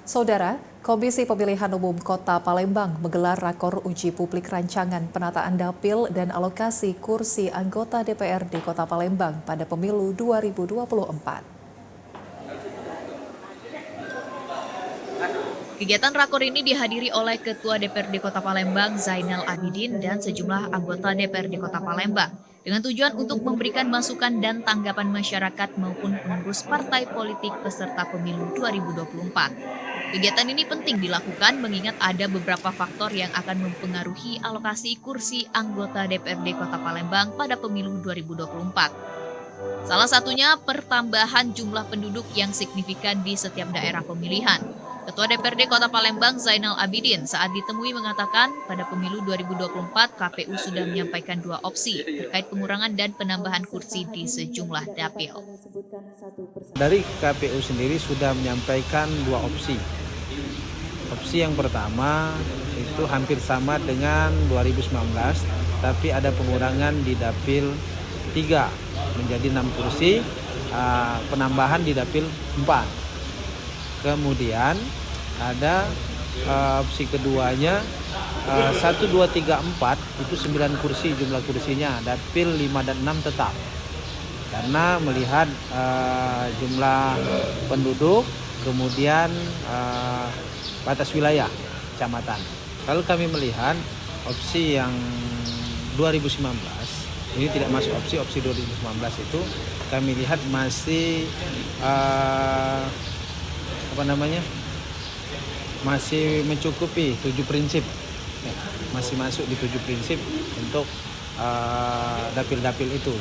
Saudara, Komisi Pemilihan Umum Kota Palembang menggelar rakor uji publik rancangan penataan dapil dan alokasi kursi anggota DPRD Kota Palembang pada pemilu 2024. Kegiatan rakor ini dihadiri oleh Ketua DPRD Kota Palembang Zainal Abidin dan sejumlah anggota DPRD Kota Palembang dengan tujuan untuk memberikan masukan dan tanggapan masyarakat maupun pengurus partai politik peserta pemilu 2024. Kegiatan ini penting dilakukan mengingat ada beberapa faktor yang akan mempengaruhi alokasi kursi anggota DPRD Kota Palembang pada pemilu 2024. Salah satunya pertambahan jumlah penduduk yang signifikan di setiap daerah pemilihan. Ketua DPRD Kota Palembang Zainal Abidin saat ditemui mengatakan pada pemilu 2024 KPU sudah menyampaikan dua opsi terkait pengurangan dan penambahan kursi di sejumlah dapil. Dari KPU sendiri sudah menyampaikan dua opsi. Opsi yang pertama itu hampir sama dengan 2019, tapi ada pengurangan di dapil 3 menjadi 6 kursi, penambahan di dapil 4. Kemudian ada opsi keduanya 1, 2, 3, 4 itu 9 kursi jumlah kursinya, dapil 5 dan 6 tetap. Karena melihat jumlah penduduk, kemudian batas wilayah kecamatan. Kalau kami melihat opsi yang 2019 ini tidak masuk opsi 2019 itu kami lihat masih masih mencukupi 7 prinsip, masih masuk di 7 prinsip untuk dapil-dapil itu.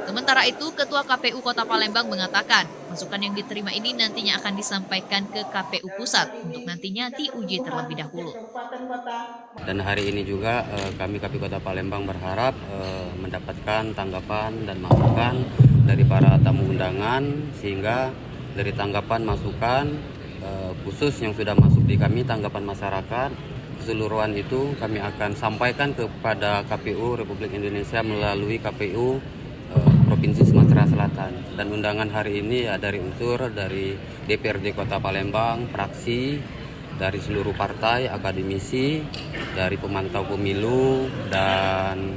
Sementara itu, Ketua KPU Kota Palembang mengatakan, masukan yang diterima ini nantinya akan disampaikan ke KPU Pusat untuk nantinya diuji terlebih dahulu. Dan hari ini juga kami KPU Kota Palembang berharap mendapatkan tanggapan dan masukan dari para tamu undangan, sehingga dari tanggapan masukan khusus yang sudah masuk di kami, tanggapan masyarakat keseluruhan itu kami akan sampaikan kepada KPU Republik Indonesia melalui KPU Provinsi Sumatera Selatan. Dan undangan hari ini ya dari unsur dari DPRD Kota Palembang, fraksi, dari seluruh partai, akademisi, dari pemantau pemilu, dan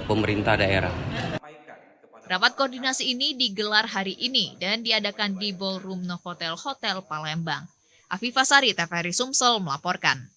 pemerintah daerah. Rapat koordinasi ini digelar hari ini dan diadakan di Ballroom Novotel Hotel Palembang. Afifah Sari, TVRI Sumsel melaporkan.